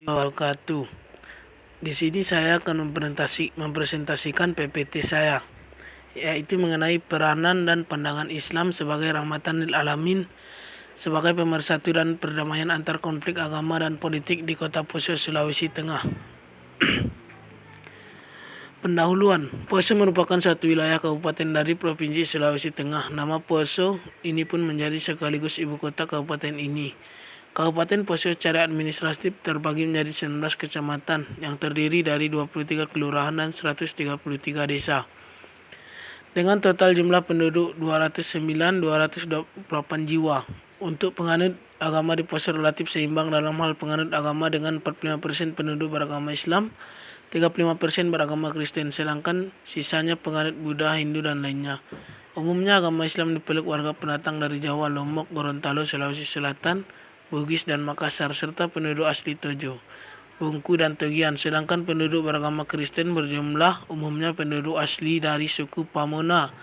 Wabarakatuh. Di sini saya akan mempresentasikan PPT saya, yaitu mengenai peranan dan pandangan Islam sebagai rahmatan lil alamin, sebagai pemersatu dan perdamaian antar konflik agama dan politik di Kota Poso, Sulawesi Tengah. Pendahuluan, Poso merupakan satu wilayah kabupaten dari Provinsi Sulawesi Tengah. Nama Poso ini pun menjadi sekaligus ibu kota kabupaten ini. Kabupaten Poso secara administratif terbagi menjadi 19 kecamatan yang terdiri dari 23 kelurahan dan 133 desa. Dengan total jumlah penduduk 208 jiwa. Untuk penganut agama di Poso relatif seimbang dalam hal penganut agama dengan 45% penduduk beragama Islam, 35% beragama Kristen, sedangkan sisanya penganut Buddha, Hindu, dan lainnya. Umumnya agama Islam dipeluk warga pendatang dari Jawa, Lombok, Gorontalo, Sulawesi Selatan, Bugis, dan Makassar, serta penduduk asli Tojo, Bungku, dan Togian, sedangkan penduduk beragama Kristen berjumlah umumnya penduduk asli dari suku Pamona,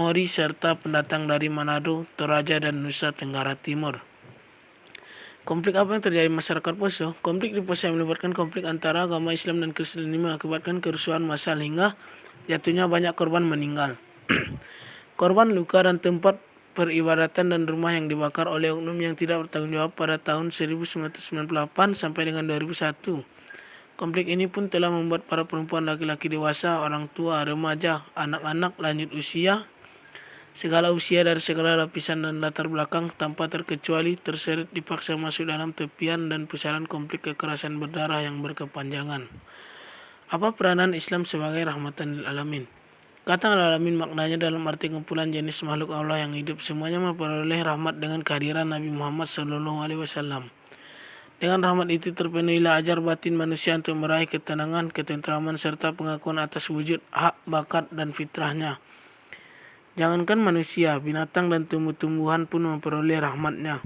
Mori, serta pendatang dari Manado, Toraja, dan Nusa Tenggara Timur. Konflik apa yang terjadi di masyarakat Poso? Konflik di Poso yang melibatkan konflik antara agama Islam dan Kristen ini mengakibatkan kerusuhan massal hingga jatuhnya banyak korban meninggal. Korban luka dan tempat peribadatan dan rumah yang dibakar oleh oknum yang tidak bertanggung jawab pada tahun 1998 sampai dengan 2001. Konflik ini pun telah membuat para perempuan, laki-laki dewasa, orang tua, remaja, anak-anak lanjut usia, segala usia dari segala lapisan dan latar belakang tanpa terkecuali terseret dipaksa masuk dalam tepian dan pusaran konflik kekerasan berdarah yang berkepanjangan. Apa peranan Islam sebagai rahmatan lil alamin? Kata al-alamin maknanya dalam arti kumpulan jenis makhluk Allah yang hidup semuanya memperoleh rahmat dengan kehadiran Nabi Muhammad SAW. Dengan rahmat itu terpenuhilah ajar batin manusia untuk meraih ketenangan, ketentraman, serta pengakuan atas wujud, hak, bakat, dan fitrahnya. Jangankan manusia, binatang dan tumbuh-tumbuhan pun memperoleh rahmatnya.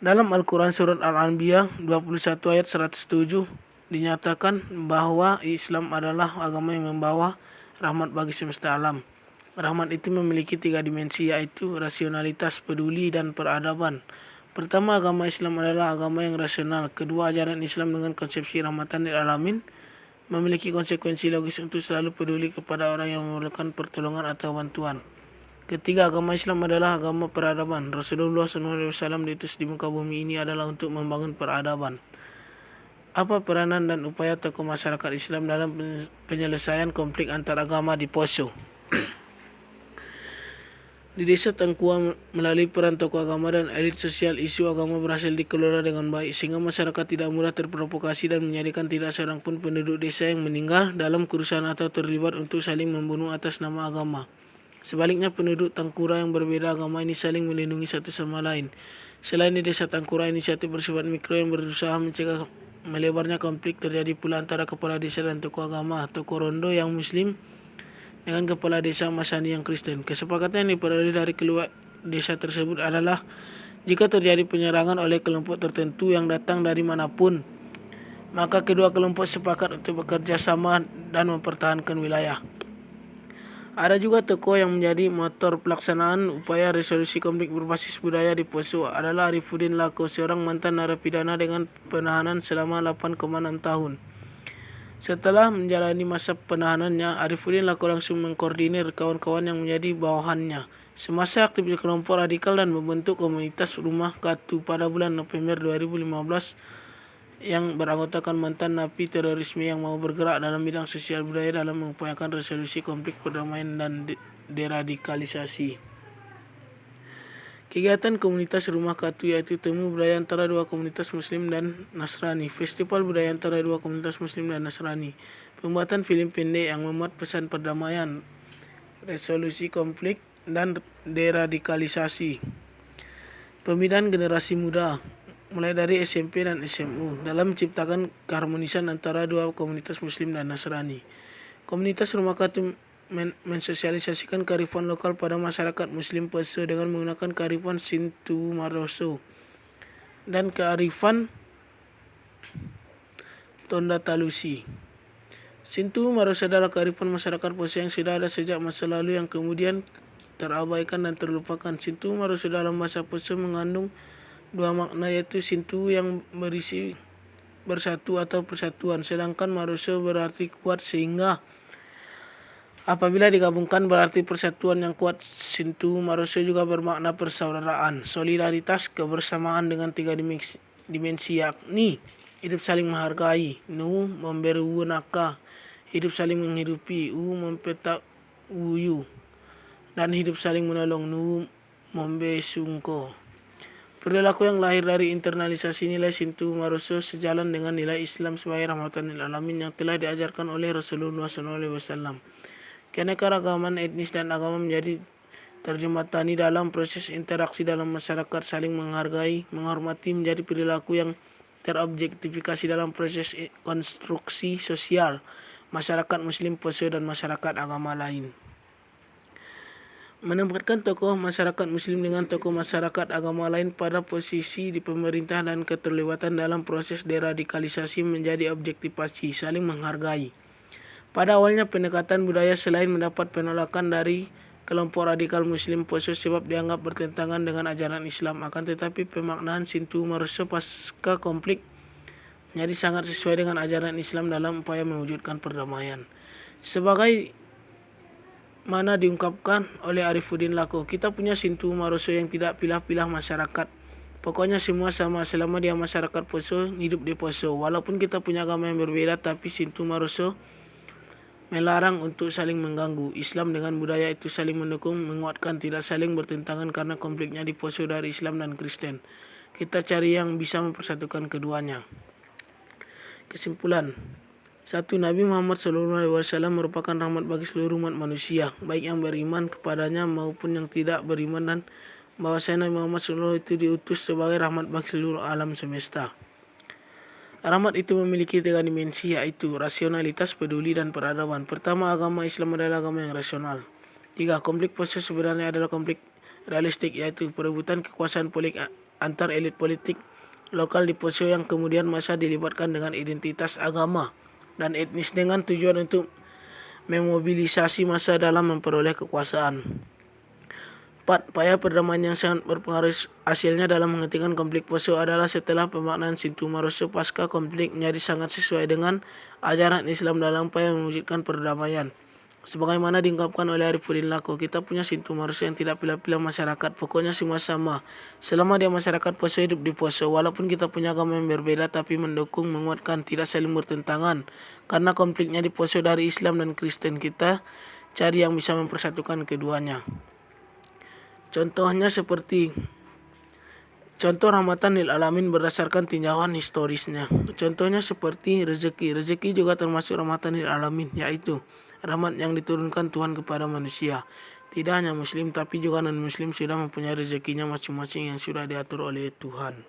Dalam Al-Quran Surat Al-Anbiya 21 ayat 107 dinyatakan bahwa Islam adalah agama yang membawa rahmat bagi semesta alam. Rahmat itu memiliki 3 dimensi, yaitu rasionalitas, peduli, dan peradaban. Pertama, agama Islam adalah agama yang rasional. Kedua, ajaran Islam dengan konsepsi rahmatan lil alamin memiliki konsekuensi logis untuk selalu peduli kepada orang yang memerlukan pertolongan atau bantuan. Ketiga, agama Islam adalah agama peradaban. Rasulullah SAW diutus di muka bumi ini adalah untuk membangun peradaban. Apa peranan dan upaya tokoh masyarakat Islam dalam penyelesaian konflik antar agama di Poso? Di Desa Tangkua, melalui peran tokoh agama dan elit sosial, isu agama berhasil dikelola dengan baik, sehingga masyarakat tidak mudah terprovokasi dan menjadikan tidak seorang pun penduduk desa yang meninggal dalam kerusuhan atau terlibat untuk saling membunuh atas nama agama. Sebaliknya, penduduk Tangkura yang berbeda agama ini saling melindungi satu sama lain. Selain di Desa Tangkura, inisiatif bersifat mikro yang berusaha mencegah melebarnya konflik terjadi pula antara kepala desa dan tokoh agama, tokoh rondo yang Muslim dengan kepala desa Masani yang Kristen. Kesepakatan yang diperoleh dari kedua desa tersebut adalah jika terjadi penyerangan oleh kelompok tertentu yang datang dari manapun, maka kedua kelompok sepakat untuk bekerja sama dan mempertahankan wilayah. Ada juga tokoh yang menjadi motor pelaksanaan upaya resolusi konflik berbasis budaya di Poso adalah Arifuddin Lako, seorang mantan narapidana dengan penahanan selama 8,6 tahun. Setelah menjalani masa penahanannya, Arifuddin Lako langsung mengkoordinir kawan-kawan yang menjadi bawahannya semasa aktif di kelompok radikal dan membentuk komunitas Rumah Katu pada bulan November 2015 yang beranggotakan mantan napi terorisme yang mau bergerak dalam bidang sosial budaya dalam mengupayakan resolusi konflik, perdamaian, dan deradikalisasi. Kegiatan komunitas Rumah Katu yaitu temu budaya antara dua komunitas Muslim dan Nasrani, festival budaya antara dua komunitas Muslim dan Nasrani, pembuatan film pendek yang memuat pesan perdamaian, resolusi konflik, dan deradikalisasi, pembinaan generasi muda mulai dari SMP dan SMU dalam menciptakan keharmonisan antara dua komunitas Muslim dan Nasrani. Komunitas Rumah Katu mensosialisasikan kearifan lokal pada masyarakat Muslim Poso dengan menggunakan kearifan Sintu Maroso dan kearifan Tonda Talusi. Sintu Maroso adalah kearifan masyarakat Poso yang sudah ada sejak masa lalu yang kemudian terabaikan dan terlupakan. Sintu Maroso dalam bahasa Poso mengandung dua makna, yaitu Sintu yang berisi bersatu atau persatuan, sedangkan maruso berarti kuat sehingga apabila digabungkan berarti persatuan yang kuat. Sintu maruso juga bermakna persaudaraan, solidaritas, kebersamaan dengan tiga dimensi yakni hidup saling menghargai, nu memberi naka, hidup saling menghidupi, mempeta uyu, dan hidup saling menolong, nu membesungko. Perilaku yang lahir dari internalisasi nilai Sintu maruso sejalan dengan nilai Islam sebagai rahmatan lil alamin yang telah diajarkan oleh Rasulullah SAW. Keanekaragaman etnis dan agama menjadi terjembatani dalam proses interaksi dalam masyarakat, saling menghargai, menghormati menjadi perilaku yang terobjektifikasi dalam proses konstruksi sosial masyarakat Muslim Poso dan masyarakat agama lain. Menempatkan tokoh masyarakat Muslim dengan tokoh masyarakat agama lain pada posisi di pemerintah dan keterlibatan dalam proses deradikalisasi menjadi objektivasi, saling menghargai. Pada awalnya pendekatan budaya selain mendapat penolakan dari kelompok radikal Muslim Poso sebab dianggap bertentangan dengan ajaran Islam, akan tetapi pemaknaan Sintu maruso pasca konflik menjadi sangat sesuai dengan ajaran Islam dalam upaya mewujudkan perdamaian. Sebagai mana diungkapkan oleh Arifuddin Lako, kita punya Sintu maruso yang tidak pilah-pilah masyarakat. Pokoknya semua sama selama dia masyarakat Poso, hidup di Poso. Walaupun kita punya agama yang berbeda, tapi Sintu maruso melarang untuk saling mengganggu. Islam dengan budaya itu saling mendukung, menguatkan, tidak saling bertentangan karena konfliknya di Poso dari Islam dan Kristen. Kita cari yang bisa mempersatukan keduanya. Kesimpulan. 1. Nabi Muhammad SAW merupakan rahmat bagi seluruh umat manusia, baik yang beriman kepadanya maupun yang tidak beriman, dan bahwasanya Nabi Muhammad SAW itu diutus sebagai rahmat bagi seluruh alam semesta. Rahmat itu memiliki 3 dimensi, yaitu rasionalitas, peduli, dan peradaban. Pertama, agama Islam adalah agama yang rasional. 3. Konflik Poso sebenarnya adalah konflik realistik, yaitu perebutan kekuasaan politik antar elit politik lokal di Poso yang kemudian masa dilibatkan dengan identitas agama dan etnis dengan tujuan untuk memobilisasi massa dalam memperoleh kekuasaan. 4. Upaya perdamaian yang sangat berpengaruh hasilnya dalam menghentikan konflik Poso adalah setelah pemaknaan Sintu maruso pasca konflik menjadi sangat sesuai dengan ajaran Islam dalam upaya mewujudkan perdamaian. Sebagaimana diungkapkan oleh Arifuddin Lako, kita punya Sintu maruso yang tidak pilih-pilih masyarakat, pokoknya semua sama. Selama dia masyarakat Poso, hidup di Poso. Walaupun kita punya agama yang berbeda, tapi mendukung, menguatkan, tidak saling bertentangan. Karena konfliknya di Poso dari Islam dan Kristen, kita cari yang bisa mempersatukan keduanya. Contoh rahmatan lil alamin berdasarkan tinjauan historisnya. Contohnya seperti rezeki. Rezeki juga termasuk rahmatan lil alamin, yaitu rahmat yang diturunkan Tuhan kepada manusia. Tidak hanya Muslim tapi juga non-Muslim sudah mempunyai rezekinya masing-masing yang sudah diatur oleh Tuhan.